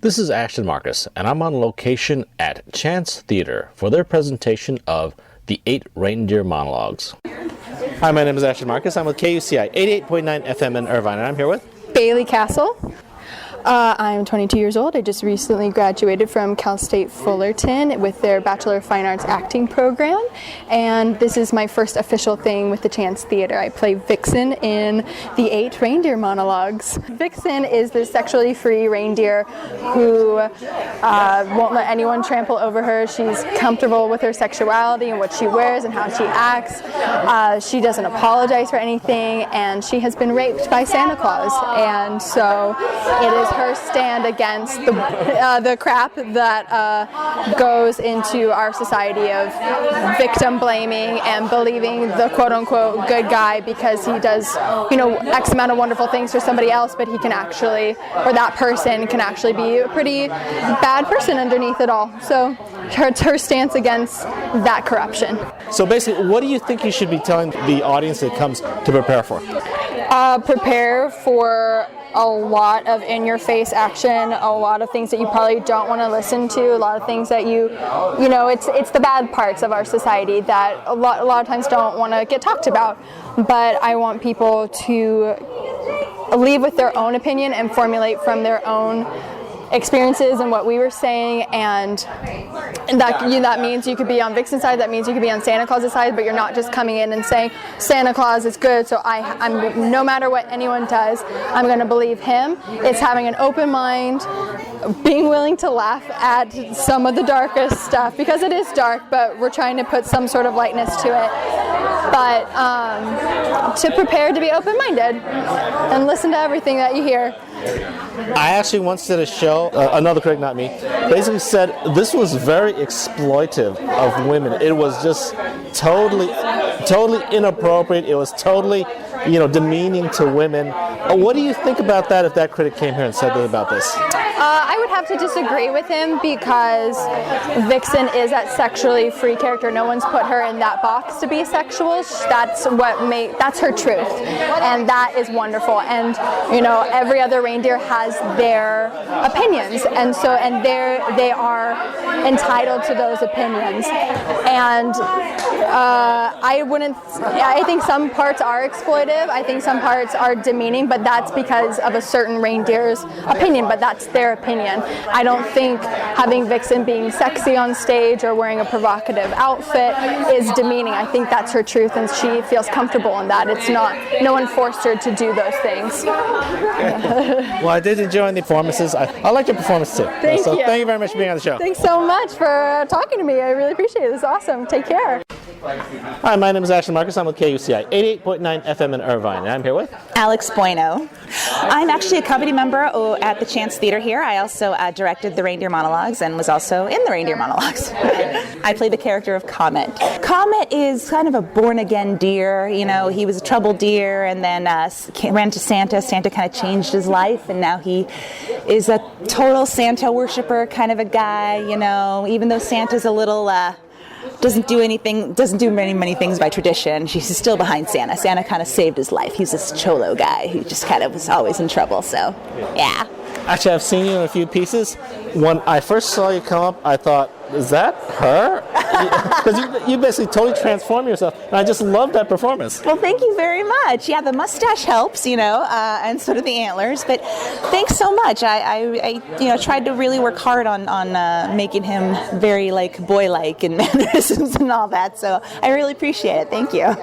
This is Ashton Marcus, and I'm on location at Chance Theater for their presentation of the 8 Reindeer Monologues. Hi, my name is Ashton Marcus. I'm with KUCI 88.9 FM in Irvine, and I'm here with Bailey Castle. I'm 22 years old. I just recently graduated from Cal State Fullerton with their Bachelor of Fine Arts acting program, and this is my first official thing with the Chance Theater. I play Vixen in the 8 Reindeer Monologues. Vixen is the sexually free reindeer who won't let anyone trample over her. She's comfortable with her sexuality and what she wears and how she acts. She doesn't apologize for anything, and she has been raped by Santa Claus, and so it is her stand against the crap that goes into our society of victim blaming and believing the quote-unquote good guy because he does, X amount of wonderful things for somebody else, but he can actually, or that person can actually be a pretty bad person underneath it all. So it's her stance against that corruption. So basically, what do you think you should be telling the audience that comes to prepare for? Prepare for a lot of in-your-face action, a lot of things that you probably don't want to listen to, a lot of things that it's the bad parts of our society that a lot of times don't want to get talked about. But I want people to leave with their own opinion and formulate from their own experiences and what we were saying, and that means you could be on Vixen's side, that means you could be on Santa Claus's side, but you're not just coming in and saying Santa Claus is good, so I'm no matter what anyone does, I'm going to believe him. It's having an open mind, being willing to laugh at some of the darkest stuff, because it is dark, but we're trying to put some sort of lightness to it. But to prepare to be open-minded and listen to everything that you hear. I actually once did a show, another critic, not me, basically said this was very exploitive of women. It was just totally inappropriate. It was totally, demeaning to women. What do you think about that if that critic came here and said that about this? I would have to disagree with him because Vixen is a sexually free character. No one's put her in that box to be sexual. That's her truth, and that is wonderful. And every other reindeer has their opinions, and they are entitled to those opinions. And I think some parts are exploitive. I think some parts are demeaning, but that's because of a certain reindeer's opinion. But that's their opinion. I don't think having Vixen being sexy on stage or wearing a provocative outfit is demeaning. I think that's her truth, and she feels comfortable in that. It's not, no one forced her to do those things. Well, I did enjoy the performances. I liked your performance too. Thank you. Thank you very much for being on the show. Thanks so much for talking to me. I really appreciate it. It's awesome. Take care. Hi, my name is Ashton Marcus. I'm with KUCI 88.9 FM in Irvine, and I'm here with Alex Bueno. I'm actually a company member at the Chance Theater here. I also directed the Reindeer Monologues and was also in the Reindeer Monologues. I play the character of Comet. Comet is kind of a born-again deer. He was a troubled deer and then ran to Santa. Santa kind of changed his life, and now he is a total Santa worshiper kind of a guy. Even though Santa's a little doesn't do many things by tradition. She's still behind Santa. Santa kind of saved his life. He's this cholo guy who just kind of was always in trouble. So, yeah. Actually, I've seen you in a few pieces. When I first saw you come up, I thought, is that her? Because you basically totally transform yourself, and I just love that performance. Well, thank you very much. Yeah, the mustache helps, and so do the antlers. But thanks so much. I tried to really work hard on making him very boy-like and mannerisms and all that. So I really appreciate it. Thank you.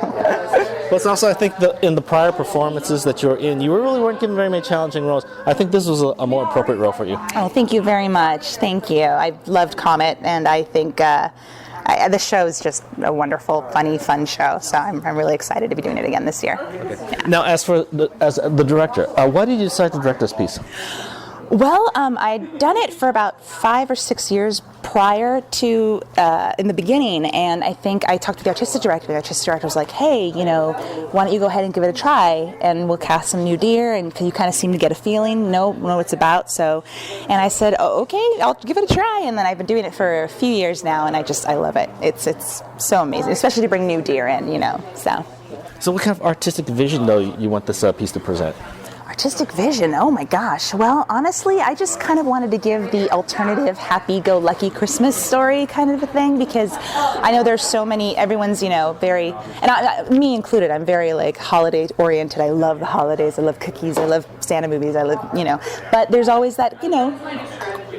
Plus, also, I think in the prior performances that you were in, you really weren't given very many challenging roles. I think this was a more appropriate role for you. Oh, thank you very much. Thank you. I loved Comet, and I think the show is just a wonderful, funny, fun show. So I'm really excited to be doing it again this year. Okay. Yeah. Now, as the director, why did you decide to direct this piece? Well, I'd done it for about 5 or 6 years prior to, in the beginning, and I think I talked to the artistic director. The artistic director was like, hey, why don't you go ahead and give it a try, and we'll cast some new deer, and you kind of seem to get a feeling, know what it's about, and I said, oh, okay, I'll give it a try, and then I've been doing it for a few years now, and I love it. It's so amazing, especially to bring new deer in, so. So what kind of artistic vision, though, you want this piece to present? artistic vision, oh my gosh. Well, honestly, I just kind of wanted to give the alternative happy-go-lucky Christmas story kind of a thing, because I know there's so many, everyone's, very, and me included, I'm very like holiday oriented. I love the holidays, I love cookies, I love Santa movies, I love, but there's always that,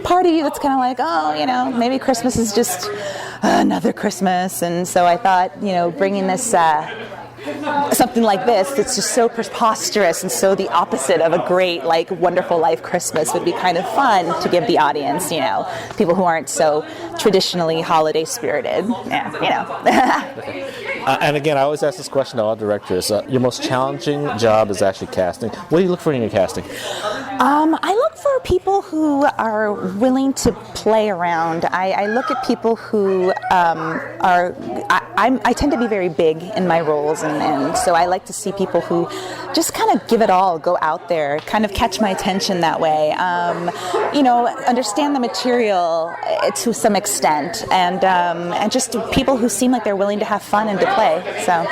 part of you that's kind of like, oh, maybe Christmas is just another Christmas. And so I thought, bringing this something like this that's just so preposterous and so the opposite of a great, like, wonderful life Christmas would be kind of fun to give the audience, people who aren't so traditionally holiday spirited. And again, I always ask this question to all directors. Your most challenging job is actually casting. What do you look for in your casting? I look for people who are willing to play around. I look at people who I tend to be very big in my roles, and so I like to see people who just kind of give it all, go out there, kind of catch my attention that way. Understand the material to some extent, and just people who seem like they're willing to have fun and to play. So,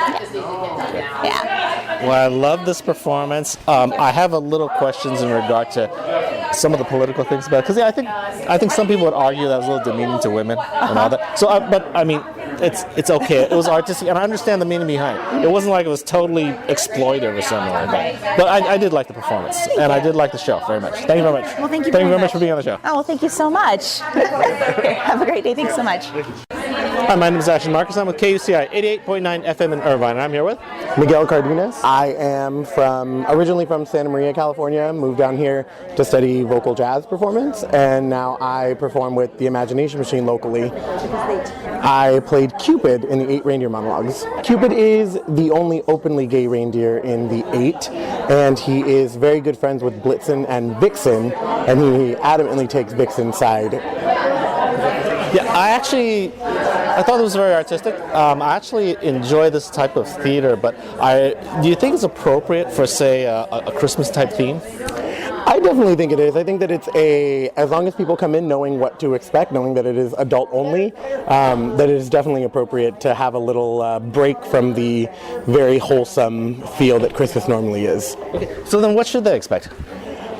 yeah. Well, I love this performance. I have a little questions in regard to some of the political things about it, because I think some people would argue that was a little demeaning to women and all that. So, but I mean, it's okay. It was artistic, and I understand the meaning behind it. It wasn't like it was totally exploitive or something like that. But I did like the performance, and I did like the show very much. Thank you very much. Well, thank you very much for being on the show. Oh, well, thank you so much. Have a great day. Thanks so much. Hi, my name is Ashton Marcus. I'm with KUCI 88.9 FM in Irvine, and I'm here with Miguel Cardenas. I am originally from Santa Maria, California, moved down here to study vocal jazz performance, and now I perform with the Imagination Machine locally. I played Cupid in the 8 Reindeer Monologues. Cupid is the only openly gay reindeer in the 8, and he is very good friends with Blitzen and Vixen, and he adamantly takes Vixen's side. Yeah, I thought it was very artistic. I actually enjoy this type of theater, but do you think it's appropriate for, say, a Christmas type theme? I definitely think it is. I think that as long as people come in knowing what to expect, knowing that it is adult only, that it is definitely appropriate to have a little break from the very wholesome feel that Christmas normally is. Okay. So then what should they expect?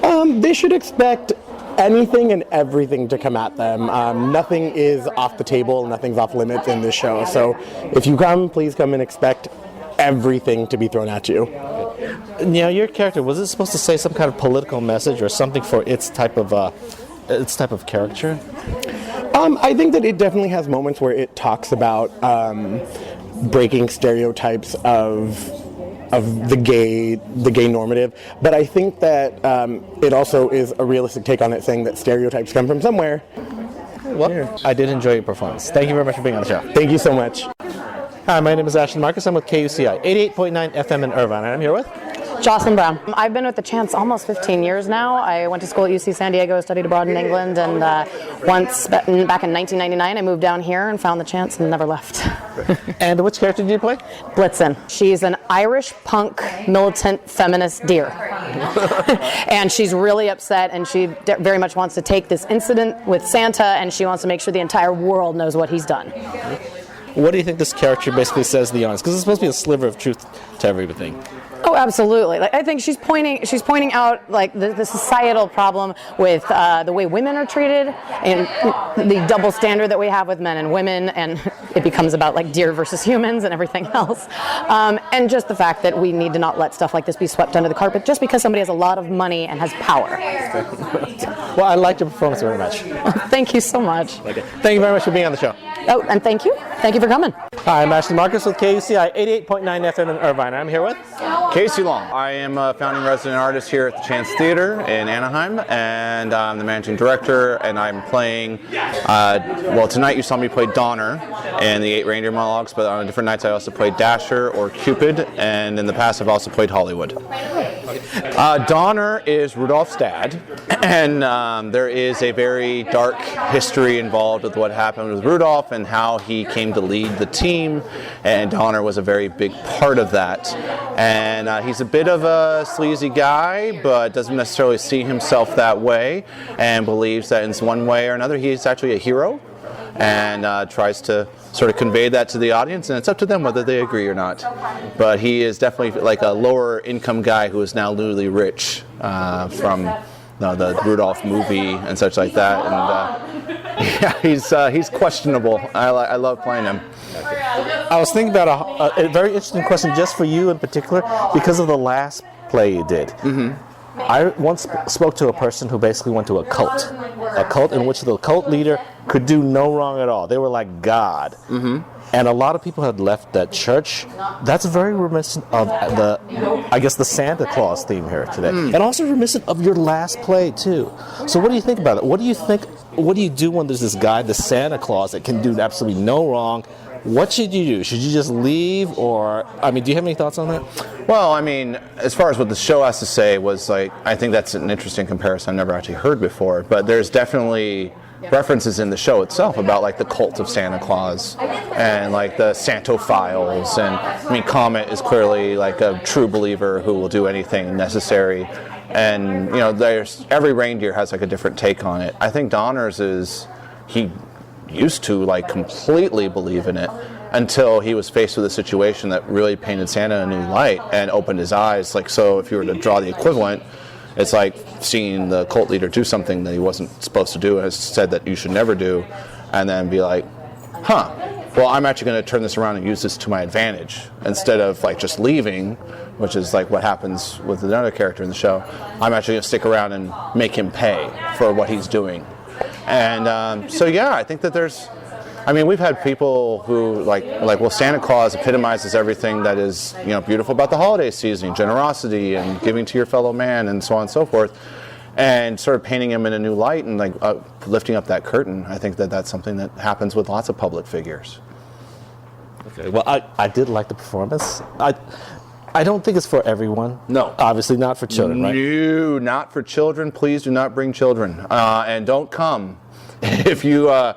They should expect anything and everything to come at them. Nothing is off the table, nothing's off limits in this show. So if you come, please come and expect everything to be thrown at you. Now, your character, was it supposed to say some kind of political message or something for its type of caricature? I think that it definitely has moments where it talks about breaking stereotypes of the gay normative, but I think that it also is a realistic take on it, saying that stereotypes come from somewhere. Well, I did enjoy your performance. Thank you very much for being on the show. Thank you so much. Hi, my name is Ashton Marcus. I'm with KUCI 88.9 FM in Irvine, and I'm here with Jocelyn Brown. I've been with the Chants almost 15 years now. I went to school at UC San Diego, studied abroad in England, and once back in 1999 I moved down here and found the Chants and never left. And which character did you play? Blitzen. She's an Irish punk militant feminist deer. And she's really upset, and she very much wants to take this incident with Santa, and she wants to make sure the entire world knows what he's done. What do you think this character basically says to the audience? Because it's supposed to be a sliver of truth to everything. Oh, absolutely. Like, I think she's pointing out like the societal problem with the way women are treated and the double standard that we have with men and women, and it becomes about like deer versus humans and everything else. And just the fact that we need to not let stuff like this be swept under the carpet just because somebody has a lot of money and has power. Well, I liked your performance very much. Thank you so much. Okay. Thank you very much for being on the show. Oh, and thank you. Thank you for coming. Hi, I'm Ashton Marcus with KUCI 88.9 FM in Irvine. I'm here with Casey Long. I am a founding resident artist here at the Chance Theater in Anaheim, and I'm the managing director, and I'm playing, tonight you saw me play Donner in the 8 Reindeer Monologues, but on different nights I also played Dasher or Cupid, and in the past I've also played Hollywood. Donner is Rudolph's dad, and there is a very dark history involved with what happened with Rudolph and how he came to lead the team, and Donner was a very big part of that. And he's a bit of a sleazy guy, but doesn't necessarily see himself that way, and believes that in one way or another he's actually a hero. and tries to sort of convey that to the audience, and it's up to them whether they agree or not. But he is definitely like a lower income guy who is now newly rich from the Rudolph movie and such like that, and yeah, he's questionable. I love playing him. I was thinking about a very interesting question just for you in particular because of the last play you did. I once spoke to a person who basically went to a cult in which the cult leader could do no wrong at all. They were like God. And a lot of people had left that church. That's very reminiscent of the Santa Claus theme here today. And also reminiscent of your last play, too. So what do you think about it? What do you do when there's this guy, the Santa Claus, that can do absolutely no wrong? What should you do? Should you just leave, or, I mean, do you have any thoughts on that? Well, I mean, as far as what the show has to say was, like, I think that's an interesting comparison I've never actually heard before, but there's definitely references in the show itself about, like, the cult of Santa Claus and, like, the Santophiles, and, I mean, Comet is clearly, like, a true believer who will do anything necessary, and, you know, every reindeer has, like, a different take on it. I think Donner's he used to like completely believe in it until he was faced with a situation that really painted Santa in a new light and opened his eyes. Like, so if you were to draw the equivalent, it's like seeing the cult leader do something that he wasn't supposed to do, has said that you should never do, and then be like, well, I'm actually going to turn this around and use this to my advantage instead of like just leaving, which is like what happens with another character in the show. I'm actually going to stick around and make him pay for what he's doing. And so yeah, I think that we've had people who like well, Santa Claus epitomizes everything that is, you know, beautiful about the holiday season, generosity and giving to your fellow man and so on and so forth, and sort of painting him in a new light and like lifting up that curtain. I think that that's something that happens with lots of public figures. Okay, well, I did like the performance. I don't think it's for everyone. No. Obviously not for children, right? No, not for children. Please do not bring children. And don't come if you are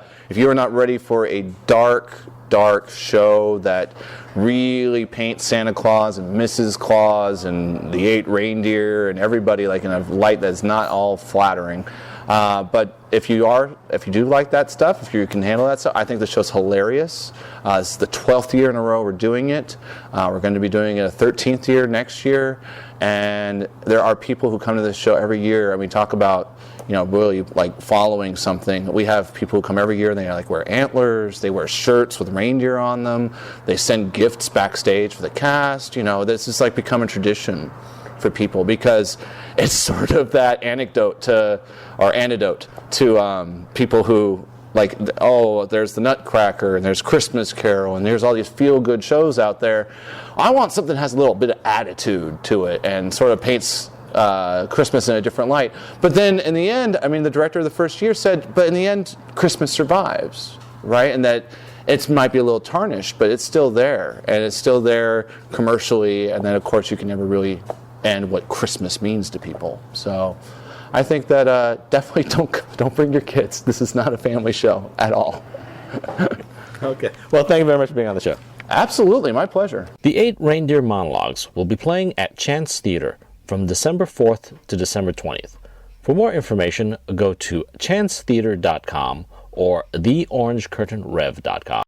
not ready for a dark show that really paints Santa Claus and Mrs. Claus and the 8 reindeer and everybody like in a light that's not all flattering. But if you do like that stuff, if you can handle that stuff, I think the show's hilarious. It's the 12th year in a row we're doing it. We're going to be doing it a 13th year next year. And there are people who come to this show every year, and we talk about, you know, really like following something. We have people who come every year and they like wear antlers, they wear shirts with reindeer on them, they send gifts backstage for the cast. You know, this is like become a tradition for people because it's sort of that antidote to people who like, oh, there's the Nutcracker and there's Christmas Carol and there's all these feel-good shows out there. I want something that has a little bit of attitude to it and sort of paints Christmas in a different light. But then in the end, I mean, the director of the first year said, but in the end, Christmas survives, right? And that it might be a little tarnished, but it's still there, and it's still there commercially, and then of course you can never really end what Christmas means to people. So I think that definitely don't bring your kids. This is not a family show at all. Okay. Well, thank you very much for being on the show. Absolutely, my pleasure. The 8 Reindeer Monologues will be playing at Chance Theater from December 4th to December 20th. For more information, go to chancetheater.com or theorangecurtainrev.com.